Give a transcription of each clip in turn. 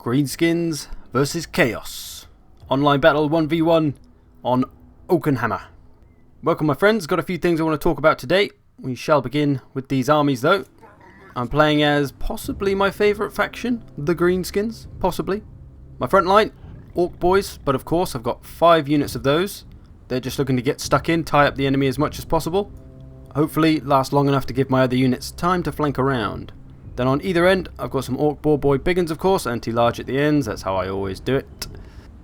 Greenskins versus Chaos. Online battle 1v1 on Oakenhammer. Welcome my friends, got a few things I want to talk about today. We shall begin with these armies though. I'm playing as possibly my favourite faction, the Greenskins, possibly. My Frontline, Orc boys, but of course I've got 5 units of those. They're just looking to get stuck in, tie up the enemy as much as possible. Hopefully last long enough to give my other units time to flank around. Then on either end, I've got some Orc boy Biggins of course, anti-large at the ends, that's how I always do it.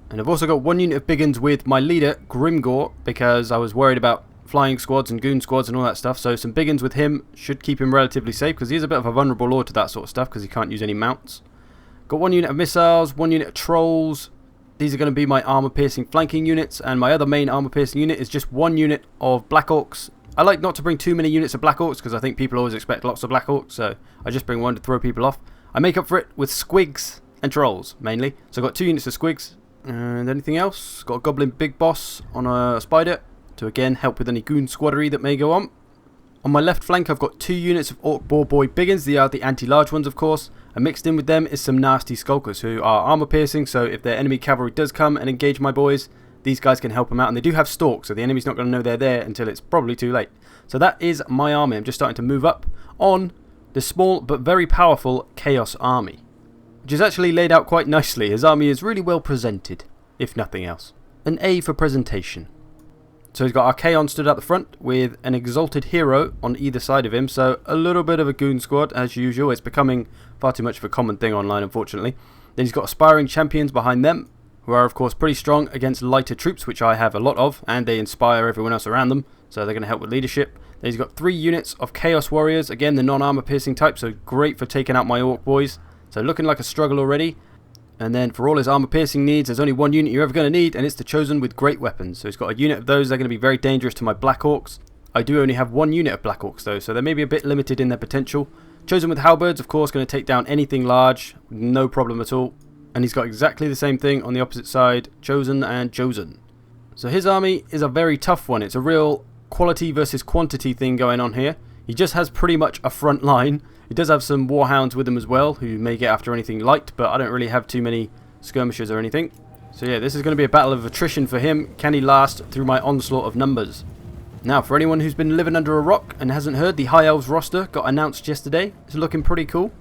And I've also got 1 unit of Biggins with my leader, Grimgor, because I was worried about flying squads and goon squads and all that stuff, so some Biggins with him should keep him relatively safe, because he's a bit of a vulnerable lord to that sort of stuff, because he can't use any mounts. Got 1 unit of missiles, 1 unit of trolls. These are going to be my armor-piercing flanking units, and my other main armor-piercing unit is just 1 unit of Black Orcs. I like not to bring too many units of Black Orcs, because I think people always expect lots of Black Orcs, so I just bring 1 to throw people off. I make up for it with squigs and trolls, mainly. So I've got 2 units of squigs. And anything else? Got a Goblin Big Boss on a Spider, to again help with any goon squaddery that may go on. On my left flank I've got 2 units of Orc boy Biggins, they are the anti-large ones of course, and mixed in with them is some nasty skulkers who are armor piercing, so if their enemy cavalry does come and engage my boys, these guys can help them out, and they do have stalks, so the enemy's not going to know they're there until it's probably too late. So that is my army. I'm just starting to move up on the small but very powerful Chaos army, which is actually laid out quite nicely. His army is really well presented, if nothing else. An A for presentation. So he's got Archaon stood at the front with an exalted hero on either side of him, so a little bit of a goon squad as usual. It's becoming far too much of a common thing online, unfortunately. Then he's got aspiring champions behind them, who are of course pretty strong against lighter troops, which I have a lot of, and they inspire everyone else around them, so they're going to help with leadership. Then he's got 3 units of Chaos Warriors, again the non-armor piercing type, so great for taking out my Orc boys. So looking like a struggle already. And then for all his armor piercing needs, there's only 1 unit you're ever going to need, and it's the Chosen with great weapons. So he's got a unit of those, they're going to be very dangerous to my Black Orcs. I do only have 1 unit of Black Orcs though, so they may be a bit limited in their potential. Chosen with halberds, of course, going to take down anything large, no problem at all. And he's got exactly the same thing on the opposite side, Chosen and Chosen. So his army is a very tough one. It's a real quality versus quantity thing going on here. He just has pretty much a front line. He does have some warhounds with him as well, who may get after anything light, but I don't really have too many skirmishers or anything. So yeah, this is going to be a battle of attrition for him. Can he last through my onslaught of numbers? Now, for anyone who's been living under a rock and hasn't heard, the High Elves roster got announced yesterday. It's looking pretty cool.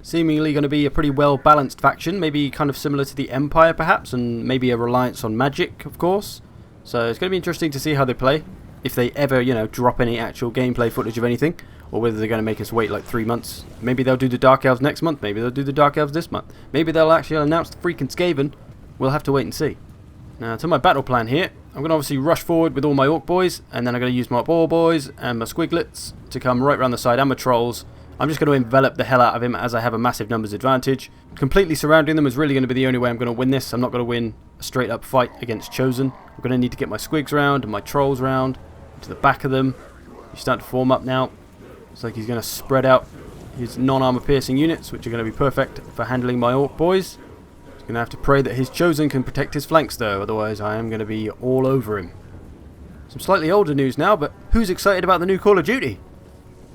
Seemingly going to be a pretty well balanced faction, maybe kind of similar to the Empire perhaps, and maybe a reliance on magic of course. So it's going to be interesting to see how they play, if they ever, you know, drop any actual gameplay footage of anything, or whether they're going to make us wait like 3 months. Maybe they'll do the Dark Elves next month, maybe they'll do the Dark Elves this month, maybe they'll actually announce the freaking Skaven. We'll have to wait and see. Now to my battle plan here, I'm going to obviously rush forward with all my Orc boys, and then I'm going to use my boys and my Squiglets to come right around the side, and my Trolls. I'm just going to envelop the hell out of him as I have a massive numbers advantage. Completely surrounding them is really going to be the only way I'm going to win this. I'm not going to win a straight up fight against Chosen. I'm going to need to get my Squigs round and my Trolls round to the back of them. He's starting to form up now. Looks like he's going to spread out his non-armor piercing units, which are going to be perfect for handling my Orc boys. He's going to have to pray that his Chosen can protect his flanks though, otherwise I am going to be all over him. Some slightly older news now, but who's excited about the new Call of Duty?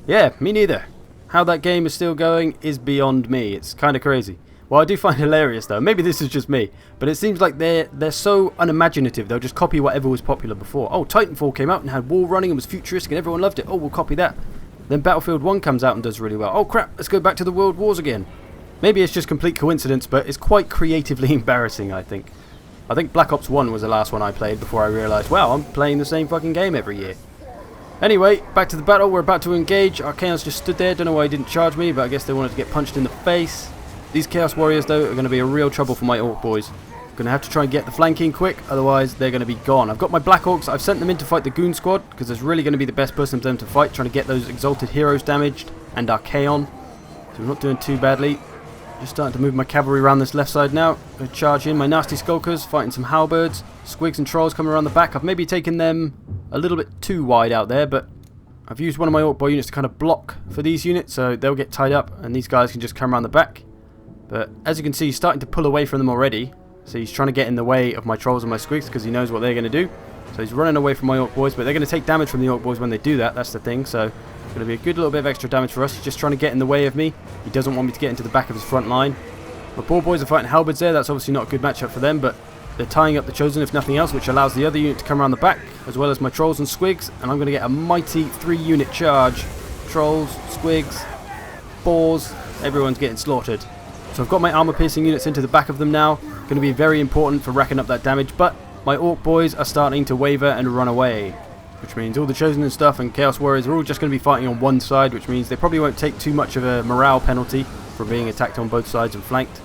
Yeah, me neither. How that game is still going is beyond me. It's kind of crazy. Well, I do find it hilarious though. Maybe this is just me, but it seems like they're so unimaginative. They'll just copy whatever was popular before. Oh, Titanfall came out and had wall running and was futuristic and everyone loved it. Oh, we'll copy that. Then Battlefield 1 comes out and does really well. Oh crap, let's go back to the World Wars again. Maybe it's just complete coincidence, but it's quite creatively embarrassing, I think. I think Black Ops 1 was the last one I played before I realised, wow, I'm playing the same fucking game every year. Anyway, back to the battle. We're about to engage. Archaon's just stood there. Don't know why he didn't charge me, but I guess they wanted to get punched in the face. These Chaos Warriors, though, are going to be a real trouble for my Orc boys. Going to have to try and get the flanking quick, otherwise they're going to be gone. I've got my Black Orcs. I've sent them in to fight the Goon Squad, because there's really going to be the best person for them to fight, trying to get those Exalted Heroes damaged, and Archaon. So we're not doing too badly. Just starting to move my cavalry around this left side now. Going to charge in my nasty Skulkers, fighting some Halberds. Squigs and Trolls coming around the back. I've maybe taken them a little bit too wide out there, but I've used one of my Orc boy units to kind of block for these units, so they'll get tied up and these guys can just come around the back. But as you can see, he's starting to pull away from them already. So he's trying to get in the way of my Trolls and my Squigs because he knows what they're going to do. So he's running away from my Orc boys, but they're going to take damage from the Orc boys when they do that. That's the thing. So it's going to be a good little bit of extra damage for us. He's just trying to get in the way of me. He doesn't want me to get into the back of his front line. My boyz are fighting halberds there. That's obviously not a good matchup for them, but they're tying up the chosen if nothing else, which allows the other unit to come around the back, as well as my trolls and squigs, and I'm going to get a mighty 3-unit charge. Trolls, squigs, boars, everyone's getting slaughtered. So I've got my armor piercing units into the back of them now. Going to be very important for racking up that damage, but my orc boys are starting to waver and run away, which means all the chosen and stuff and chaos warriors are all just going to be fighting on one side, which means they probably won't take too much of a morale penalty for being attacked on both sides and flanked.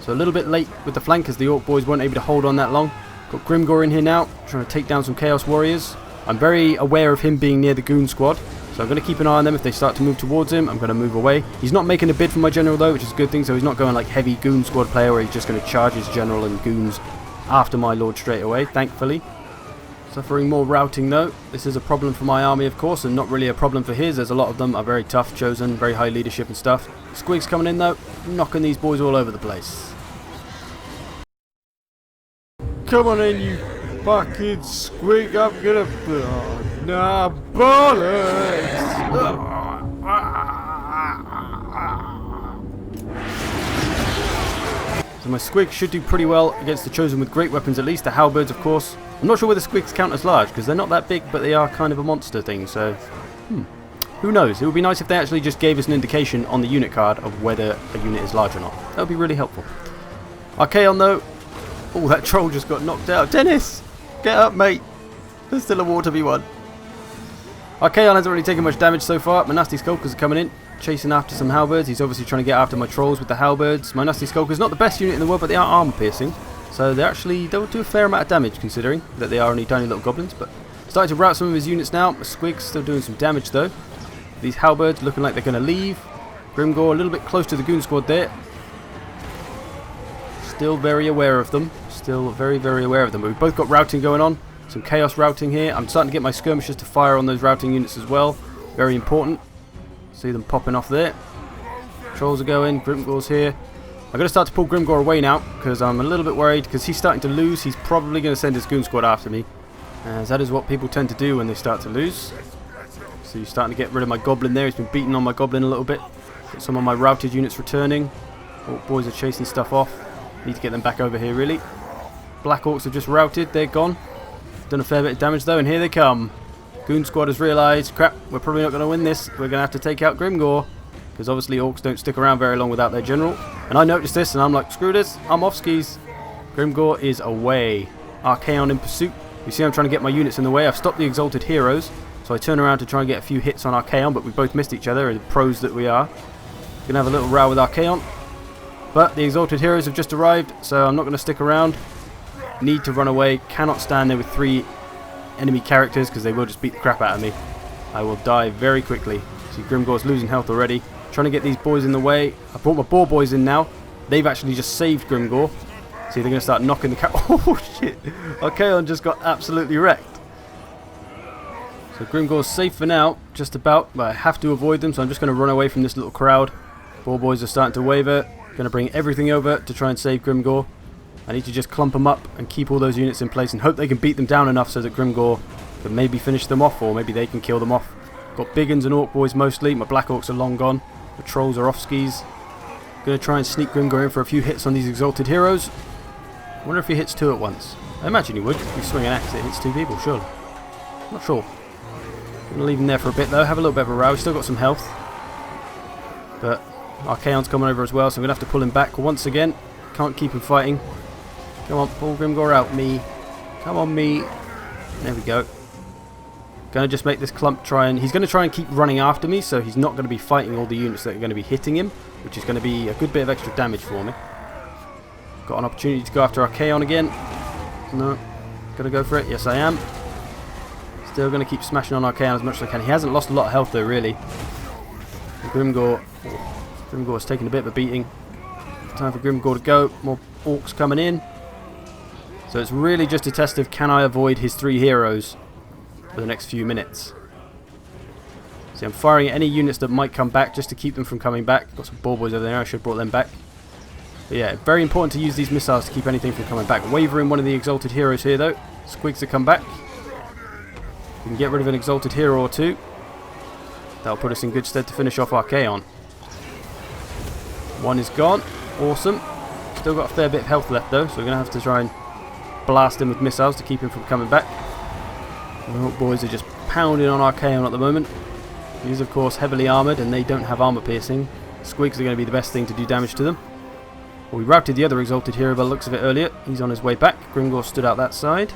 So a little bit late with the flank as the orc boys weren't able to hold on that long. Got Grimgor in here now, trying to take down some chaos warriors. I'm very aware of him being near the goon squad, so I'm going to keep an eye on them. If they start to move towards him, I'm going to move away. He's not making a bid for my general though, which is a good thing, so he's not going like heavy goon squad player where he's just going to charge his general and goons after my lord straight away, thankfully. Suffering more routing though. This is a problem for my army, of course, and not really a problem for his, as a lot of them are very tough, chosen, very high leadership and stuff. Squigs coming in though, knocking these boys all over the place. Come on in, you fucking squig, I'm gonna... Oh, nah, bollocks! So my squigs should do pretty well against the chosen with great weapons, at least the halberds, of course. I'm not sure whether squigs count as large, because they're not that big, but they are kind of a monster thing, so... Who knows? It would be nice if they actually just gave us an indication on the unit card of whether a unit is large or not. That would be really helpful. Archaon though... Oh, that troll just got knocked out. Dennis! Get up, mate. There's still a war to be won. Archaon hasn't really taken much damage so far. My nasty skulkers are coming in, chasing after some halberds. He's obviously trying to get after my trolls with the halberds. My nasty skulkers, not the best unit in the world, but they are armor piercing. So they'll do a fair amount of damage, considering that they are only tiny little goblins. But starting to rout some of his units now. My squigs still doing some damage though. These halberds looking like they're going to leave. Grimgor a little bit close to the goon squad there. Still very aware of them. Still very, very aware of them. But we've both got routing going on. Some chaos routing here. I'm starting to get my skirmishers to fire on those routing units as well. Very important. See them popping off there. Trolls are going. Grimgor's here. I'm going to start to pull Grimgor away now, because I'm a little bit worried, because he's starting to lose. He's probably going to send his goon squad after me, as that is what people tend to do when they start to lose. So he's starting to get rid of my goblin there. He's been beating on my goblin a little bit. Got some of my routed units returning. Orc boys are chasing stuff off. Need to get them back over here, really. Black Orcs have just routed. They're gone. Done a fair bit of damage, though, and here they come. Goon Squad has realised, crap, we're probably not going to win this. We're going to have to take out Grimgor, because obviously Orcs don't stick around very long without their general. And I noticed this, and I'm like, screw this, I'm off skis. Grimgor is away. Archaon in pursuit. You see I'm trying to get my units in the way. I've stopped the Exalted Heroes, so I turn around to try and get a few hits on Archaon, but we both missed each other, the pros that we are. Going to have a little row with Archaon. But the Exalted Heroes have just arrived, so I'm not going to stick around. Need to run away. Cannot stand there with 3 enemy characters, because they will just beat the crap out of me. I will die very quickly. See, Grimgor's losing health already. Trying to get these boys in the way. I brought my boar boys in now. They've actually just saved Grimgor. See, they're going to start knocking the Oh, shit. Archaon just got absolutely wrecked. So Grimgor's safe for now, just about. But I have to avoid them, so I'm just going to run away from this little crowd. Boar boys are starting to waver. Going to bring everything over to try and save Grimgor. I need to just clump them up and keep all those units in place and hope they can beat them down enough so that Grimgor can maybe finish them off, or maybe they can kill them off. Got big uns and orc boys mostly. My black orcs are long gone. The trolls are off skis. Going to try and sneak Grimgor in for a few hits on these Exalted Heroes. I wonder if he hits 2 at once. I imagine he would. If you swing an axe, it hits 2 people, surely. Not sure. Going to leave him there for a bit though. Have a little bit of a row. He's still got some health. But Archaon's coming over as well, so I'm going to have to pull him back once again. Can't keep him fighting. Come on, pull Grimgor out, me. Come on, me. There we go. Going to just make this clump try and... He's going to try and keep running after me, so he's not going to be fighting all the units that are going to be hitting him, which is going to be a good bit of extra damage for me. Got an opportunity to go after Archaon again. No. Going to go for it. Yes, I am. Still going to keep smashing on Archaon as much as I can. He hasn't lost a lot of health, though, really. Grimgor's taking a bit of a beating. Time for Grimgor to go. More orcs coming in. So it's really just a test of can I avoid his 3 heroes for the next few minutes. See, I'm firing at any units that might come back just to keep them from coming back. Got some boar boys over there. I should have brought them back. But yeah, very important to use these missiles to keep anything from coming back. Wavering one of the Exalted Heroes here, though. Squigs to come back. We can get rid of an Exalted Hero or 2. That'll put us in good stead to finish off Archaon. 1 is gone. Awesome. Still got a fair bit of health left though, so we're going to have to try and blast him with missiles to keep him from coming back. The Orc boys are just pounding on Archaon at the moment. He's of course heavily armoured and they don't have armour piercing. Squigs are going to be the best thing to do damage to them. Well, we routed the other Exalted Hero by the looks of it earlier. He's on his way back. Grimgor stood out that side.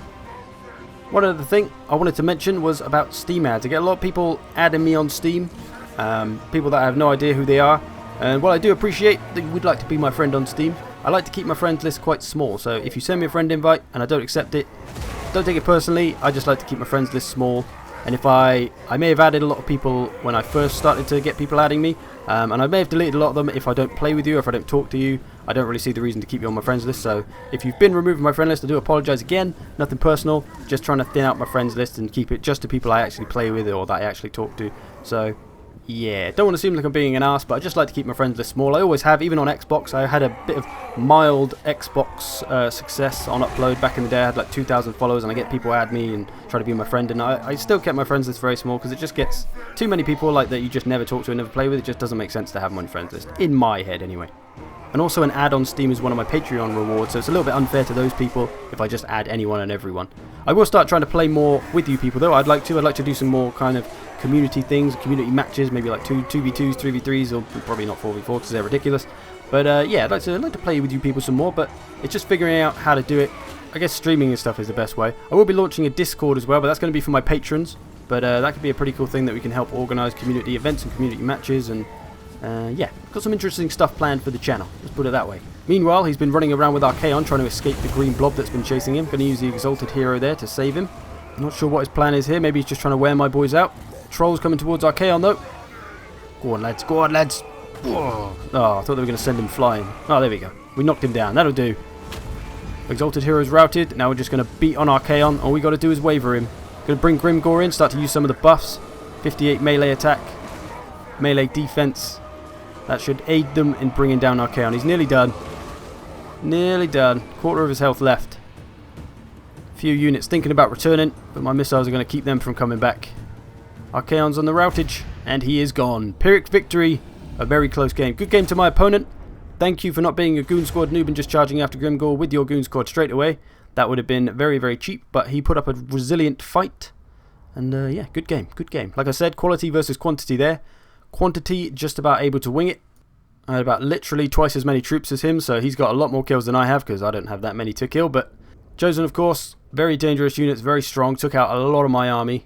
One other thing I wanted to mention was about Steam ads. I get a lot of people adding me on Steam. People that I have no idea who they are. And while I do appreciate that you would like to be my friend on Steam, I like to keep my friends list quite small. So if you send me a friend invite and I don't accept it, don't take it personally. I just like to keep my friends list small. And if I may have added a lot of people when I first started to get people adding me, and I may have deleted a lot of them if I don't play with you, or if I don't talk to you. I don't really see the reason to keep you on my friends list. So if you've been removed from my friend list, I do apologise again. Nothing personal, just trying to thin out my friends list and keep it just to people I actually play with or that I actually talk to. So yeah, don't want to seem like I'm being an arse, but I just like to keep my friends list small. I always have, even on Xbox. I had a bit of mild Xbox success on upload back in the day. I had like 2,000 followers and I get people add me and try to be my friend, and I still kept my friends list very small because it just gets too many people like that you just never talk to and never play with. It just doesn't make sense to have them on your friends list, in my head anyway. And also an ad on Steam is one of my Patreon rewards, so it's a little bit unfair to those people if I just add anyone and everyone. I will start trying to play more with you people though. I'd like to do some more kind of community things, community matches, maybe like 2v2s, 3v3s, or probably not 4v4 because they're ridiculous. But yeah, I'd like to play with you people some more, but it's just figuring out how to do it. I guess streaming and stuff is the best way. I will be launching a Discord as well, but that's going to be for my patrons. But that could be a pretty cool thing that we can help organise community events and community matches, and yeah, got some interesting stuff planned for the channel, let's put it that way. Meanwhile, he's been running around with Archaon trying to escape the green blob that's been chasing him. Going to use the Exalted Hero there to save him. I'm not sure what his plan is here, maybe he's just trying to wear my boys out. Trolls coming towards Archaon though. Go on lads, go on lads. Oh, I thought they were going to send him flying. Oh, there we go. We knocked him down, that'll do. Exalted Hero's routed, now we're just going to beat on Archaon. All we got to do is waver him. Going to bring Grimgor in, start to use some of the buffs. 58 melee attack, melee defense. That should aid them in bringing down Archaon. He's nearly done. Nearly done. Quarter of his health left. Few units thinking about returning, but my missiles are going to keep them from coming back. Archaon's on the routage, and he is gone. Pyrrhic victory. A very close game. Good game to my opponent. Thank you for not being a Goon Squad noob and just charging after Grimgor with your Goon Squad straight away. That would have been very, very cheap, but he put up a resilient fight. And yeah, good game, good game. Like I said, quality versus quantity there. Quantity just about able to wing it. I had about literally twice as many troops as him, so he's got a lot more kills than I have because I don't have that many to kill. But Chosen, of course, very dangerous units, very strong, took out a lot of my army.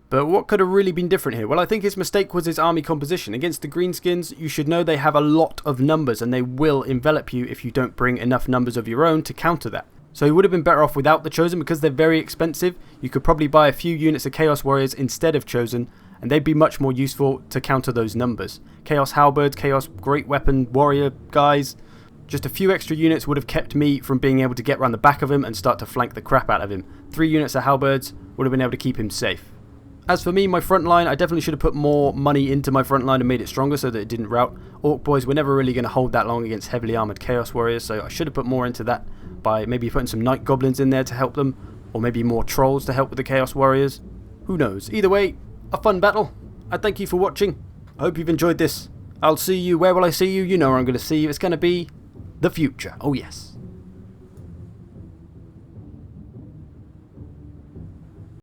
But what could have really been different here? Well, I think his mistake was his army composition. Against the Greenskins, you should know they have a lot of numbers and they will envelop you if you don't bring enough numbers of your own to counter that. So he would have been better off without the Chosen because they're very expensive. You could probably buy a few units of Chaos Warriors instead of Chosen, and they'd be much more useful to counter those numbers. Chaos Halberds, Chaos Great Weapon Warrior guys. Just a few extra units would have kept me from being able to get around the back of him and start to flank the crap out of him. 3 units of Halberds would have been able to keep him safe. As for me, my front line, I definitely should have put more money into my front line and made it stronger so that it didn't rout. Orc boys were never really going to hold that long against heavily armoured Chaos Warriors, so I should have put more into that by maybe putting some Night Goblins in there to help them, or maybe more Trolls to help with the Chaos Warriors. Who knows? Either way, a fun battle. I thank you for watching. I hope you've enjoyed this. I'll see you. Where will I see you? You know where I'm going to see you. It's going to be the future. Oh yes.